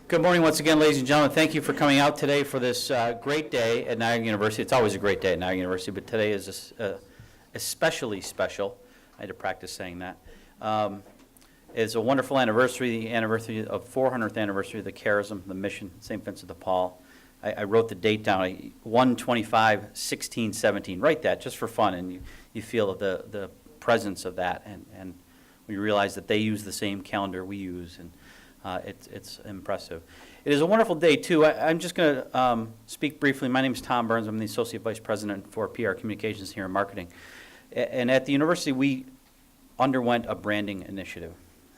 Good morning once again, ladies and gentlemen. Thank you for coming out today for this great day at Niagara University. It's always a great day at Niagara University, but today is especially special. I had to practice saying that. It's a wonderful anniversary, the anniversary of 400th anniversary of the charism, the mission, St. Vincent de Paul. I wrote the date down, 1/25/1617. Write that just for fun, and you feel the presence of that, and we realize that they use the same calendar we use, and it's impressive. It is a wonderful day, too. I'm just going to speak briefly. My name is Tom Burns. I'm the Associate Vice President for PR Communications here in Marketing. And at the university, we underwent a branding initiative.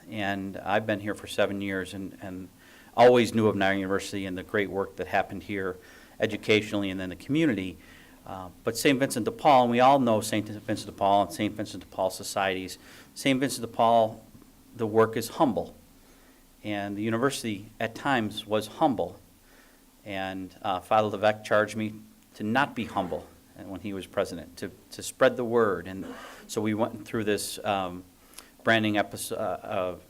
And I've been here for 7 years and always knew of Niagara University and the great work that happened here educationally and in the community. But St. Vincent de Paul, and we all know St. Vincent de Paul and St. Vincent de Paul societies. St. Vincent de Paul, the work is humble. And the university, at times, was humble. And Father Levesque charged me to not be humble when he was president, to spread the word. And so we went through this branding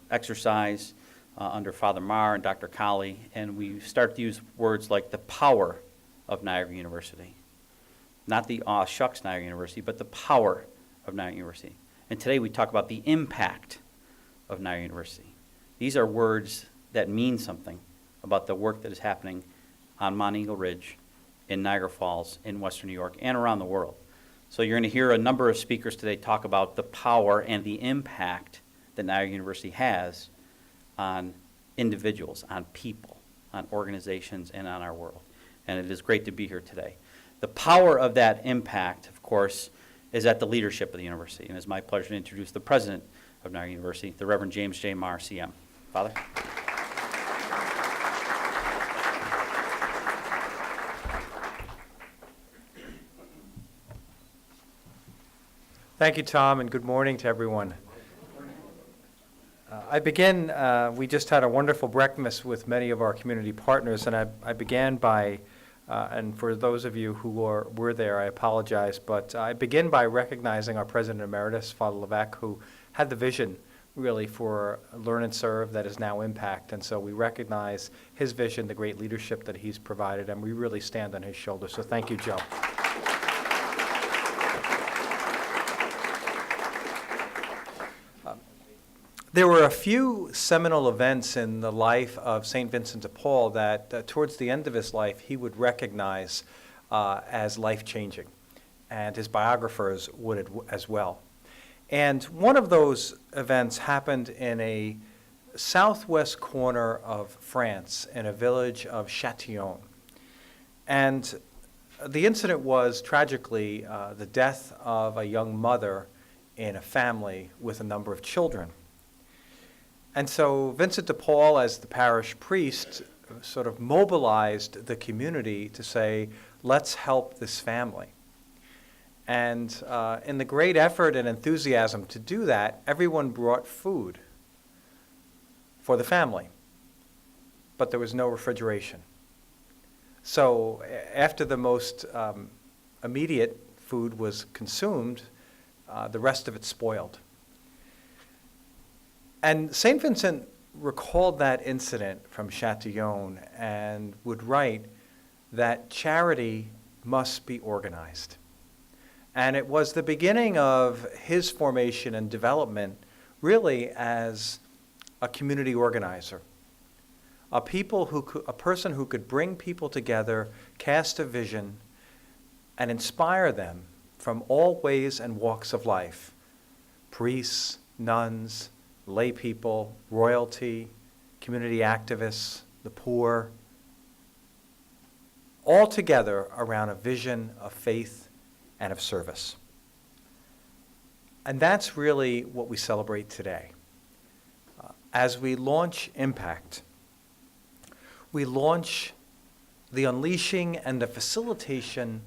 exercise under Father Marr and Dr. Colley, and we started to use words like the power of Niagara University. Not the aw shucks Niagara University, but the power of Niagara University. And today we talk about the impact of Niagara University. These are words that mean something about the work that is happening on Mount Eagle Ridge, in Niagara Falls, in Western New York, and around the world. So you're going to hear a number of speakers today talk about the power and the impact that Niagara University has on individuals, on people, on organizations, and on our world. And it is great to be here today. The power of that impact, of course, is at the leadership of the university. And it's my pleasure to introduce the president of Niagara University, the Reverend James J. Marr, CM. Father. Thank you, Tom, and good morning to everyone. We just had a wonderful breakfast with many of our community partners, and I began by, and for those of you who were there, I apologize, but I begin by recognizing our President Emeritus, Father Levesque, who had the vision really for Learn and Serve that is now Impact. And so we recognize his vision, the great leadership that he's provided, and we really stand on his shoulders. So thank you, Joe. There were a few seminal events in the life of St. Vincent de Paul that towards the end of his life he would recognize as life-changing, and his biographers would as well. And one of those events happened in a southwest corner of France in a village of Châtillon. And the incident was, tragically, the death of a young mother in a family with a number of children. And so Vincent de Paul, as the parish priest, sort of mobilized the community to say, let's help this family. And in the great effort and enthusiasm to do that, everyone brought food for the family, but there was no refrigeration. So after the most immediate food was consumed, the rest of it spoiled. And St. Vincent recalled that incident from Châtillon and would write that charity must be organized. And it was the beginning of his formation and development really as a community organizer, a person who could bring people together, cast a vision, and inspire them from all ways and walks of life: priests, nuns, lay people, royalty, community activists, the poor, all together around a vision of faith and of service. And that's really what we celebrate today. As we launch Impact, we launch the unleashing and the facilitation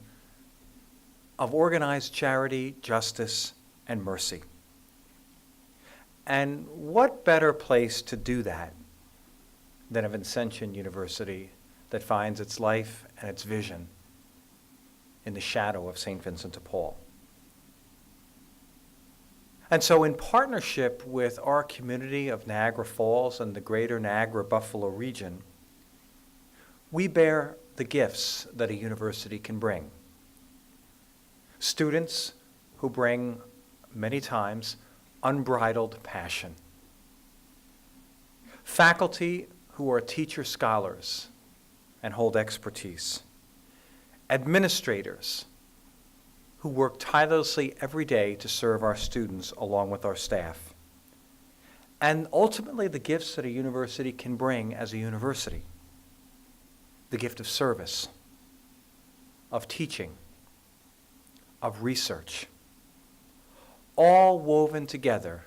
of organized charity, justice, and mercy. And what better place to do that than a Vincentian university that finds its life and its vision in the shadow of St. Vincent de Paul. And so in partnership with our community of Niagara Falls and the greater Niagara-Buffalo region, we bear the gifts that a university can bring. Students who bring, many times, unbridled passion. Faculty who are teacher scholars and hold expertise. Administrators who work tirelessly every day to serve our students along with our staff. And ultimately, the gifts that a university can bring as a university. The gift of service, of teaching, of research, all woven together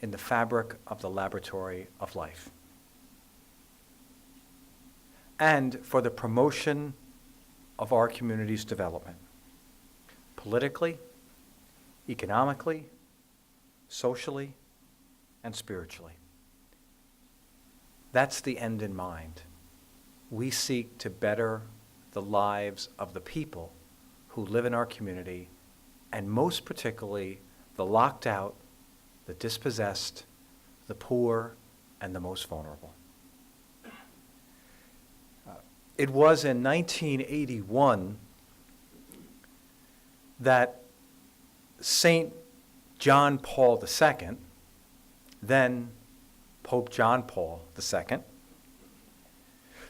in the fabric of the laboratory of life. And for the promotion of our community's development, politically, economically, socially, and spiritually. That's the end in mind. We seek to better the lives of the people who live in our community, and most particularly the locked out, the dispossessed, the poor, and the most vulnerable. It was in 1981 that St. John Paul II, then Pope John Paul II,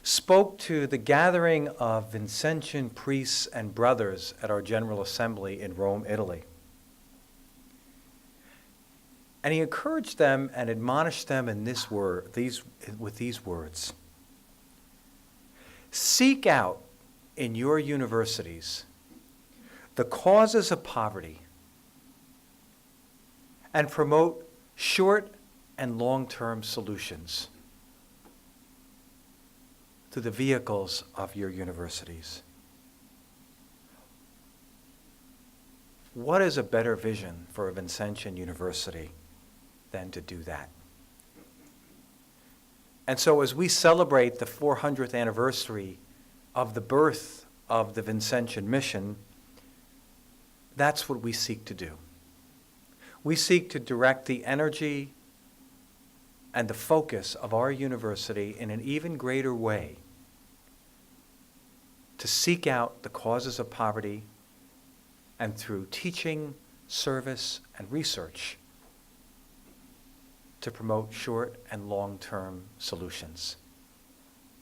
spoke to the gathering of Vincentian priests and brothers at our General Assembly in Rome, Italy. And he encouraged them and admonished them with these words. Seek out in your universities the causes of poverty and promote short and long-term solutions through the vehicles of your universities. What is a better vision for a Vincentian university than to do that? And so as we celebrate the 400th anniversary of the birth of the Vincentian mission, that's what we seek to do. We seek to direct the energy and the focus of our university in an even greater way to seek out the causes of poverty, and through teaching, service, and research to promote short and long-term solutions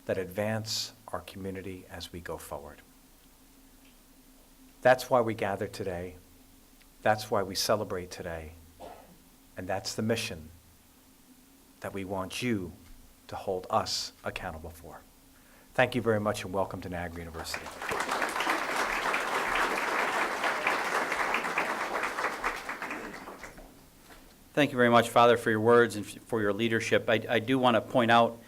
that advance our community as we go forward. That's why we gather today. That's why we celebrate today. And that's the mission that we want you to hold us accountable for. Thank you very much and welcome to Niagara University. Thank you very much, Father, for your words and for your leadership. I do want to point out,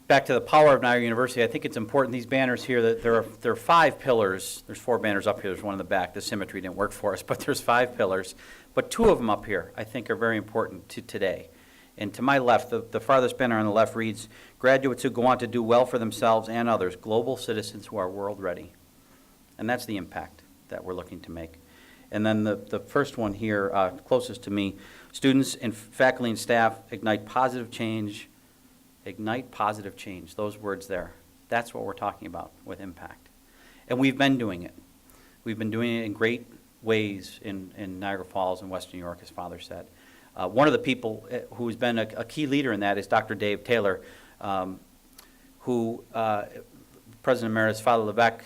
back to the power of Niagara University, I think it's important, these banners here, that there are 5 pillars. There's 4 banners up here, there's one in the back. The symmetry didn't work for us, but there's 5 pillars. But 2 of them up here, I think, are very important to today. And to my left, the farthest banner on the left reads, graduates who go on to do well for themselves and others, global citizens who are world ready. And that's the impact that we're looking to make. And then the first one here, closest to me, students and faculty and staff ignite positive change. Ignite positive change, those words there. That's what we're talking about with impact. And we've been doing it. We've been doing it in great ways in Niagara Falls and Western New York, as Father said. One of the people who's been a key leader in that is Dr. Dave Taylor, who President Emeritus Father Levesque,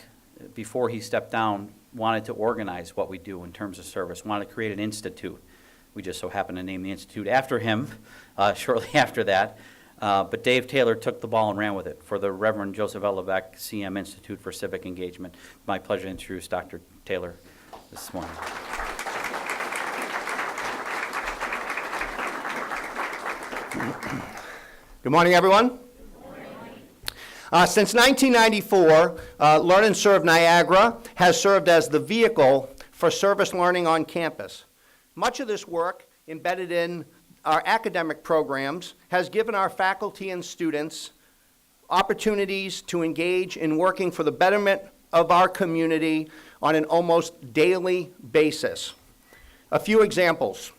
before he stepped down, wanted to organize what we do in terms of service, wanted to create an institute. We just so happened to name the institute after him shortly after that. But Dave Taylor took the ball and ran with it for the Reverend Joseph L. Levesque CM Institute for Civic Engagement. My pleasure to introduce Dr. Taylor this morning. Good morning, everyone. Since 1994, Learn and Serve Niagara has served as the vehicle for service learning on campus. Much of this work, embedded in our academic programs, has given our faculty and students opportunities to engage in working for the betterment of our community on an almost daily basis. A few examples.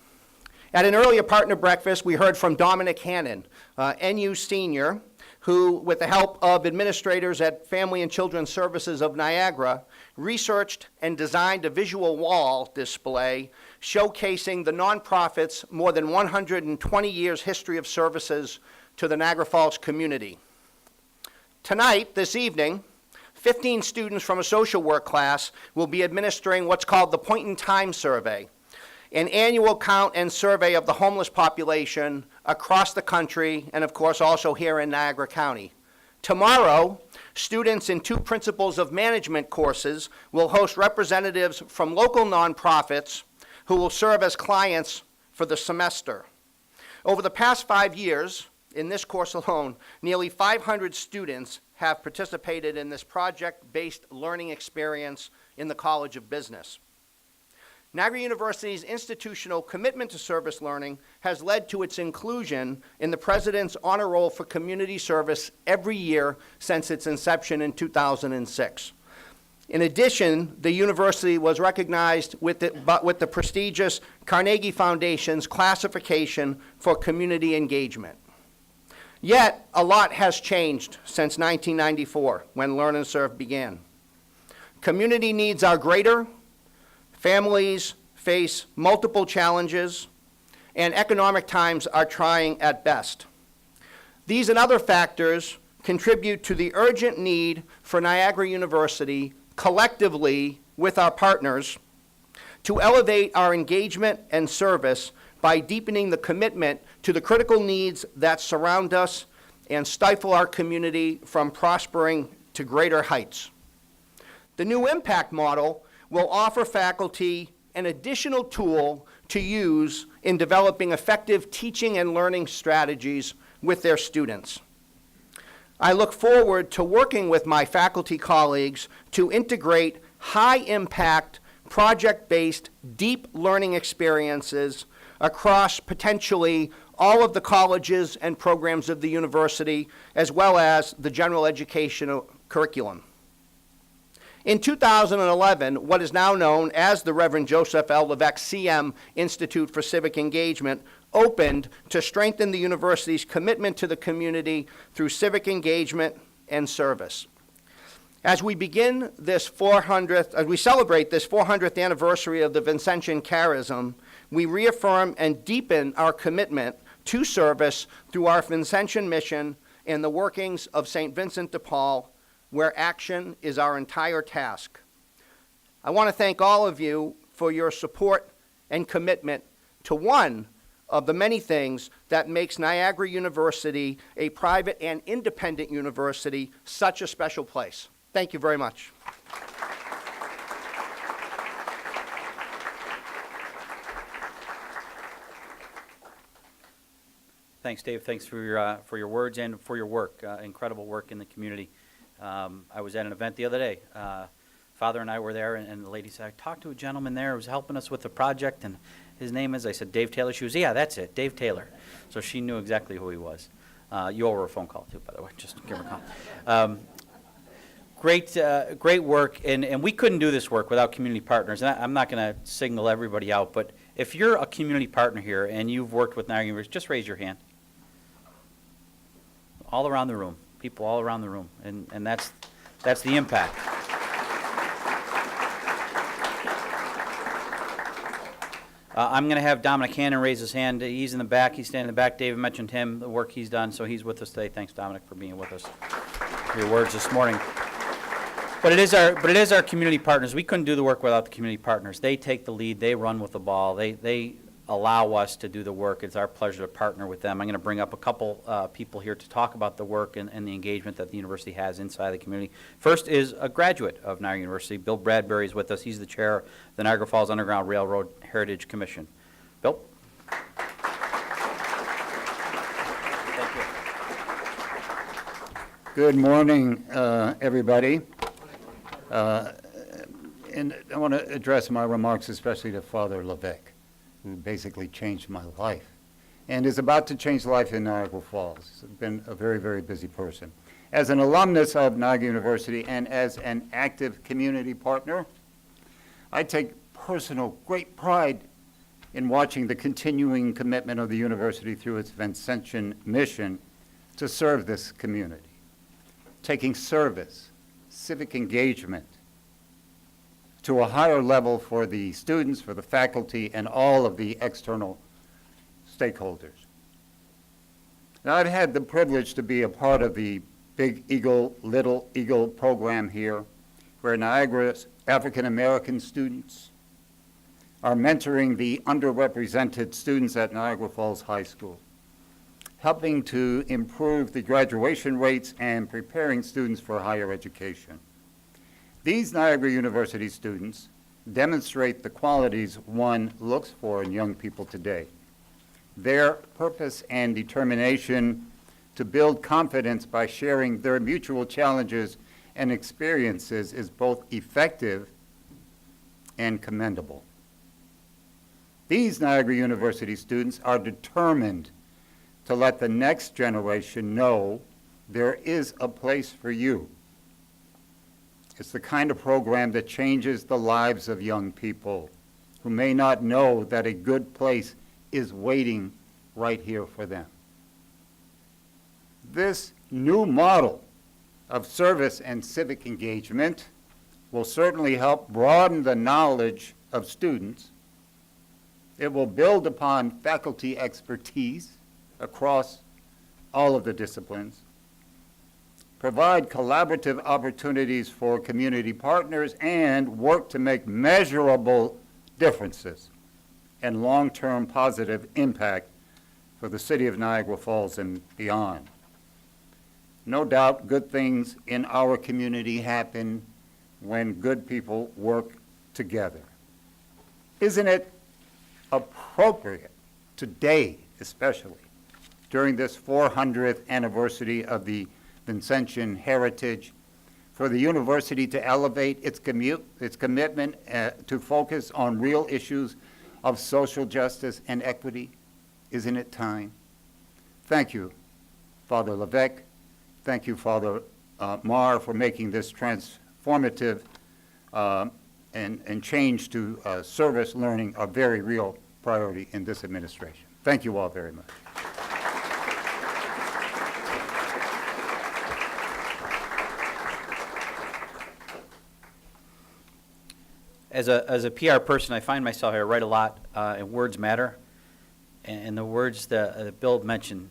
At an earlier partner breakfast, we heard from Dominic Hannon, NU senior, who, with the help of administrators at Family and Children's Services of Niagara, researched and designed a visual wall display showcasing the nonprofit's more than 120 years history of services to the Niagara Falls community. Tonight, this evening, 15 students from a social work class will be administering what's called the Point in Time Survey, an annual count and survey of the homeless population across the country and, of course, also here in Niagara County. Tomorrow, students in 2 Principles of Management courses will host representatives from local nonprofits who will serve as clients for the semester. Over the past 5 years, in this course alone, nearly 500 students have participated in this project-based learning experience in the College of Business. Niagara University's institutional commitment to service learning has led to its inclusion in the President's Honor Roll for Community Service every year since its inception in 2006. In addition, the university was recognized with the prestigious Carnegie Foundation's classification for community engagement. Yet, a lot has changed since 1994, when Learn and Serve began. Community needs are greater, families face multiple challenges, and economic times are trying at best. These and other factors contribute to the urgent need for Niagara University, collectively with our partners, to elevate our engagement and service by deepening the commitment to the critical needs that surround us and stifle our community from prospering to greater heights. The new impact model will offer faculty an additional tool to use in developing effective teaching and learning strategies with their students. I look forward to working with my faculty colleagues to integrate high-impact, project-based, deep learning experiences across potentially all of the colleges and programs of the university, as well as the general educational curriculum. In 2011, what is now known as the Reverend Joseph L. Levesque CM Institute for Civic Engagement opened to strengthen the university's commitment to the community through civic engagement and service. As we begin this as we celebrate this 400th anniversary of the Vincentian charism, we reaffirm and deepen our commitment to service through our Vincentian mission and the workings of St. Vincent de Paul, where action is our entire task. I want to thank all of you for your support and commitment to one of the many things that makes Niagara University, a private and independent university, such a special place. Thank you very much. Thanks, Dave. Thanks for your words and for your work. Incredible work in the community. I was at an event the other day. Father and I were there, and the lady said, I talked to a gentleman there who was helping us with the project, and his name is, I said, Dave Taylor. She was, yeah, that's it, Dave Taylor. So she knew exactly who he was. You owe her a phone call, too, by the way. Just give her a call. Great work, and we couldn't do this work without community partners. And I'm not going to single everybody out, but if you're a community partner here and you've worked with Niagara University, just raise your hand. All around the room, people all around the room, and that's the impact. I'm going to have Dominic Hannon raise his hand. He's in the back. He's standing in the back. David mentioned him, the work he's done, so he's with us today. Thanks, Dominic, for being with us. For your words this morning. But it is our community partners. We couldn't do the work without the community partners. They take the lead. They run with the ball. They allow us to do the work. It's our pleasure to partner with them. I'm going to bring up a couple people here to talk about the work and the engagement that the university has inside the community. First is a graduate of Niagara University. Bill Bradbury is with us. He's the chair of the Niagara Falls Underground Railroad Heritage Commission. Bill? Thank you. Good morning, everybody. And I want to address my remarks especially to Father Levesque, who basically changed my life and is about to change life in Niagara Falls. He's been a very, very busy person. As an alumnus of Niagara University and as an active community partner, I take personal great pride in watching the continuing commitment of the university through its Vincentian mission to serve this community, taking service, civic engagement to a higher level for the students, for the faculty, and all of the external stakeholders. Now, I've had the privilege to be a part of the Big Eagle, Little Eagle program here, where Niagara's African American students are mentoring the underrepresented students at Niagara Falls High School, helping to improve the graduation rates and preparing students for higher education. These Niagara University students demonstrate the qualities one looks for in young people today. Their purpose and determination to build confidence by sharing their mutual challenges and experiences is both effective and commendable. These Niagara University students are determined to let the next generation know there is a place for you. It's the kind of program that changes the lives of young people who may not know that a good place is waiting right here for them. This new model of service and civic engagement will certainly help broaden the knowledge of students. It will build upon faculty expertise across all of the disciplines, provide collaborative opportunities for community partners, and work to make measurable differences and long-term positive impact for the city of Niagara Falls and beyond. No doubt good things in our community happen when good people work together. Isn't it appropriate today, especially during this 400th anniversary of the Vincentian heritage, for the university to elevate its commitment to focus on real issues of social justice and equity? Isn't it time? Thank you, Father Levesque. Thank you, Father Marr, for making this transformative and change to service learning a very real priority in this administration. Thank you all very much. As a PR person, I find myself, I write a lot, and words matter. And the words that Bill mentioned,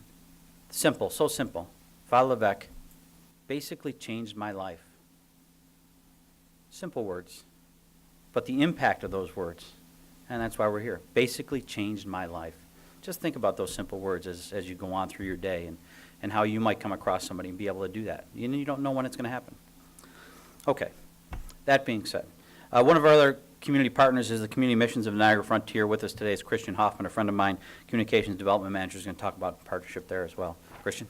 simple, so simple. Father Levesque basically changed my life. Simple words, but the impact of those words, and that's why we're here, basically changed my life. Just think about those simple words as you go on through your day and how you might come across somebody and be able to do that. You don't know when it's going to happen. Okay, that being said, one of our other community partners is the Community Missions of Niagara Frontier. With us today is Christian Hoffman, a friend of mine, Communications Development Manager, is going to talk about partnership there as well. Christian?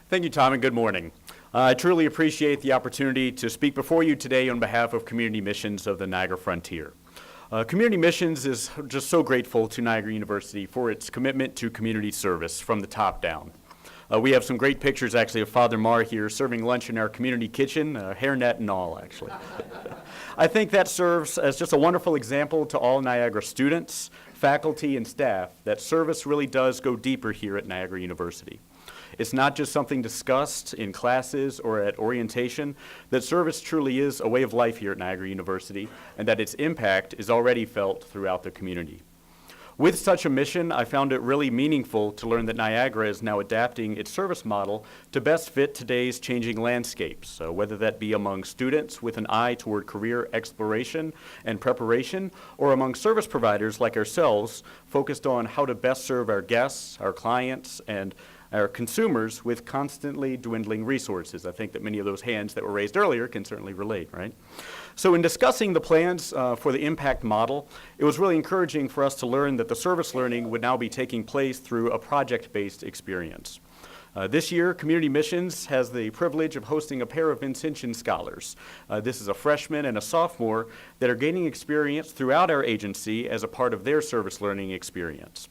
Thank you, Tom, and good morning. I truly appreciate the opportunity to speak before you today on behalf of Community Missions of the Niagara Frontier. Community Missions is just so grateful to Niagara University for its commitment to community service from the top down. We have some great pictures, actually, of Father Marr here serving lunch in our community kitchen, hairnet and all, actually. I think that serves as just a wonderful example to all Niagara students, faculty, and staff that service really does go deeper here at Niagara University. It's not just something discussed in classes or at orientation, that service truly is a way of life here at Niagara University, and that its impact is already felt throughout the community. With such a mission, I found it really meaningful to learn that Niagara is now adapting its service model to best fit today's changing landscapes, whether that be among students with an eye toward career exploration and preparation, or among service providers like ourselves focused on how to best serve our guests, our clients, and our consumers with constantly dwindling resources. I think that many of those hands that were raised earlier can certainly relate, right? So in discussing the plans for the impact model, it was really encouraging for us to learn that the service learning would now be taking place through a project-based experience. This year, Community Missions has the privilege of hosting a pair of Vincentian scholars. This is a freshman and a sophomore that are gaining experience throughout our agency as a part of their service learning experience.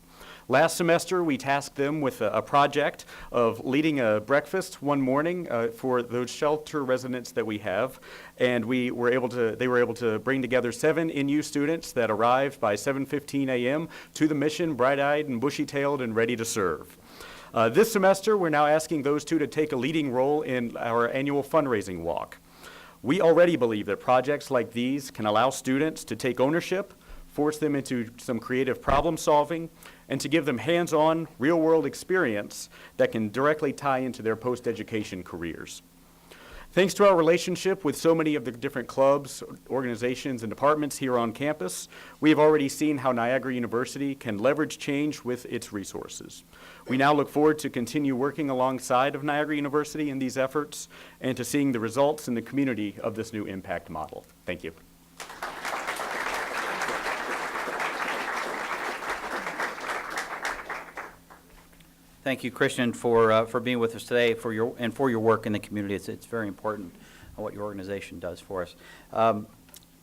Last semester, we tasked them with a project of leading a breakfast one morning for those shelter residents that we have, and they were able to bring together 7 NU students that arrived by 7:15 a.m. to the mission, bright-eyed and bushy-tailed and ready to serve. This semester, we're now asking those 2 to take a leading role in our annual fundraising walk. We already believe that projects like these can allow students to take ownership, force them into some creative problem solving, and to give them hands-on, real-world experience that can directly tie into their post-education careers. Thanks to our relationship with so many of the different clubs, organizations, and departments here on campus, we have already seen how Niagara University can leverage change with its resources. We now look forward to continue working alongside of Niagara University in these efforts and to seeing the results in the community of this new impact model. Thank you. Thank you, Christian, for being with us today, for your work in the community. It's very important what your organization does for us.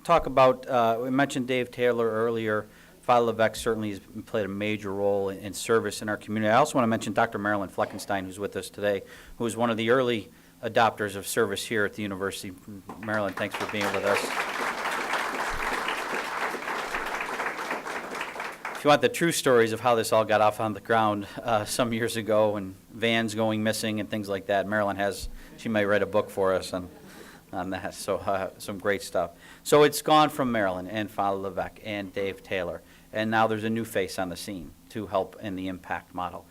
Talk about, we mentioned Dave Taylor earlier. Father Levesque certainly has played a major role in service in our community. I also want to mention Dr. Marilyn Fleckenstein, who's with us today, who was one of the early adopters of service here at the university. Marilyn, thanks for being with us. If you want the true stories of how this all got off on the ground some years ago and vans going missing and things like that, Marilyn she may write a book for us on that, so some great stuff. So it's gone from Marilyn and Father Levesque and Dave Taylor, and now there's a new face on the scene to help in the impact model.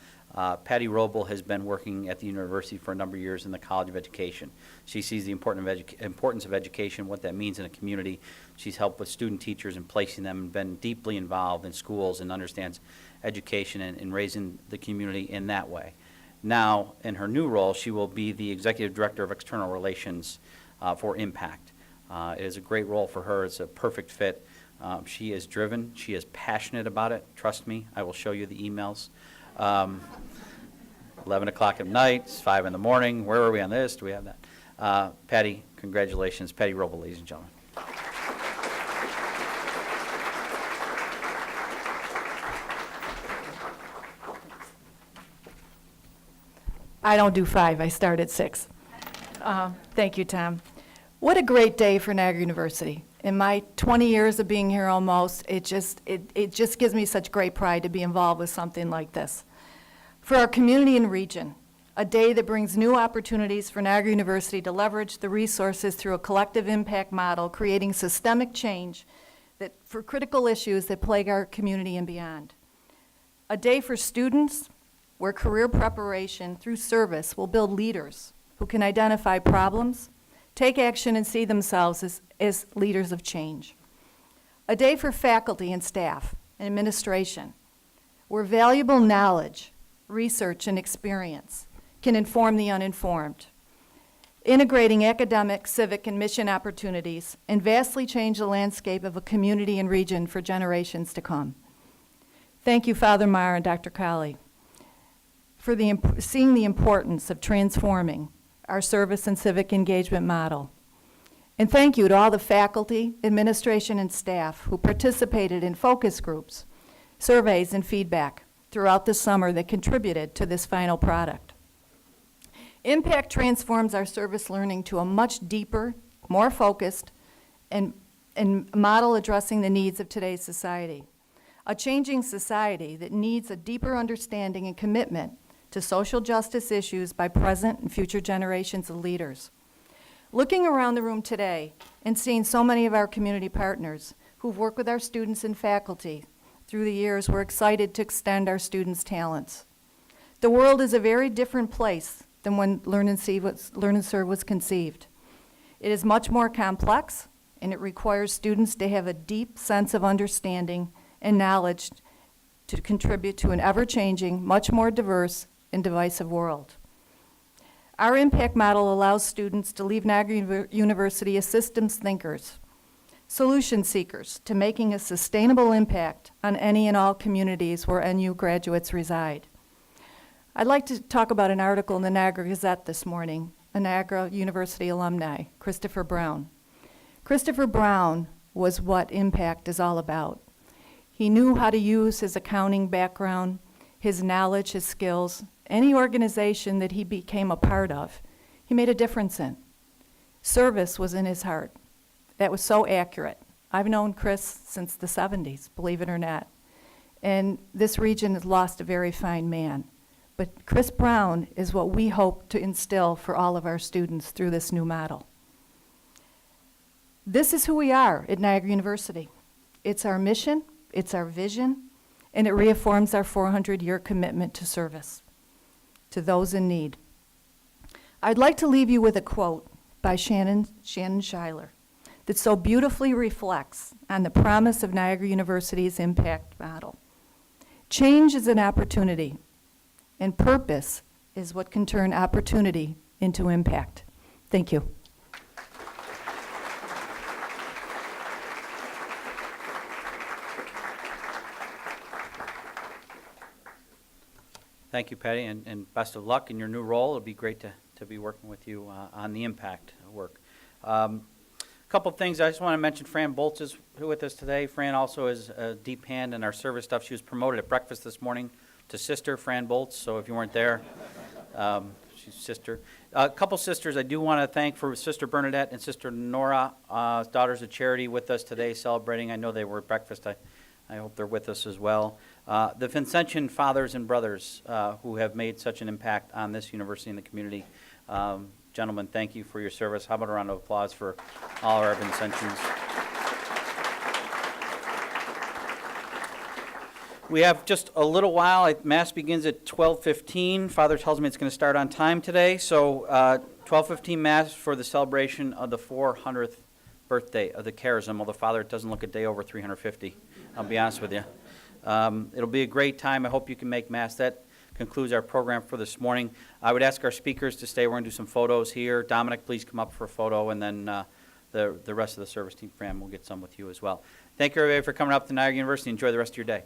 Patty Roble has been working at the university for a number of years in the College of Education. She sees the importance of education, what that means in a community. She's helped with student teachers and placing them and been deeply involved in schools and understands education and raising the community in that way. Now, in her new role, she will be the Executive Director of External Relations for Impact. It is a great role for her. It's a perfect fit. She is driven. She is passionate about it. Trust me, I will show you the emails. 11 o'clock at night, it's 5 in the morning. Where are we on this? Do we have that? Patty, congratulations. Patty Roble, ladies and gentlemen. I don't do 5, I start at 6. Thank you, Tom. What a great day for Niagara University. In my 20 years of being here almost, it just gives me such great pride to be involved with something like this. For our community and region, a day that brings new opportunities for Niagara University to leverage the resources through a collective impact model, creating systemic change for critical issues that plague our community and beyond. A day for students where career preparation through service will build leaders who can identify problems, take action, and see themselves as leaders of change. A day for faculty and staff and administration, where valuable knowledge, research, and experience can inform the uninformed, integrating academic, civic, and mission opportunities, and vastly change the landscape of a community and region for generations to come. Thank you, Father Meyer and Dr. Colley, for seeing the importance of transforming our service and civic engagement model. And thank you to all the faculty, administration, and staff who participated in focus groups, surveys, and feedback throughout the summer that contributed to this final product. Impact transforms our service learning to a much deeper, more focused, and model addressing the needs of today's society. A changing society that needs a deeper understanding and commitment to social justice issues by present and future generations of leaders. Looking around the room today and seeing so many of our community partners who've worked with our students and faculty through the years, we're excited to extend our students' talents. The world is a very different place than when Learn and Serve was conceived. It is much more complex, and it requires students to have a deep sense of understanding and knowledge to contribute to an ever-changing, much more diverse and divisive world. Our impact model allows students to leave Niagara University as systems thinkers, solution seekers to making a sustainable impact on any and all communities where NU graduates reside. I'd like to talk about an article in the Niagara Gazette this morning, a Niagara University alumni, Christopher Brown. Christopher Brown was what impact is all about. He knew how to use his accounting background his knowledge, his skills, any organization that he became a part of, he made a difference in. Service was in his heart. That was so accurate. I've known Chris since the 70s, believe it or not. And this region has lost a very fine man. But Chris Brown is what we hope to instill for all of our students through this new model. This is who we are at Niagara University. It's our mission, it's our vision, and it reaffirms our 400-year commitment to service to those in need. I'd like to leave you with a quote by Shannon Schuyler that so beautifully reflects on the promise of Niagara University's impact model. Change is an opportunity, and purpose is what can turn opportunity into impact. Thank you. Thank you, Patty, and best of luck in your new role. It'll be great to be working with you on the impact work. A couple things. I just want to mention Fran Boltz is with us today. Fran also is a deep hand in our service stuff. She was promoted at breakfast this morning to Sister Fran Boltz, so if you weren't there, she's sister. A couple sisters I do want to thank for Sister Bernadette and Sister Nora, Daughters of Charity, with us today celebrating. I know they were at breakfast. I hope they're with us as well. The Vincentian fathers and brothers who have made such an impact on this university and the community. Gentlemen, thank you for your service. How about a round of applause for all our Vincentians? We have just a little while. Mass begins at 12:15. Father tells me it's going to start on time today. So 12:15 Mass for the celebration of the 400th birthday of the charism. Although Father, it doesn't look a day over 350. I'll be honest with you. It'll be a great time. I hope you can make Mass. That concludes our program for this morning. I would ask our speakers to stay. We're going to do some photos here. Dominic, please come up for a photo, and then the rest of the service team, Fran, will get some with you as well. Thank you, everybody, for coming up to Niagara University. Enjoy the rest of your day.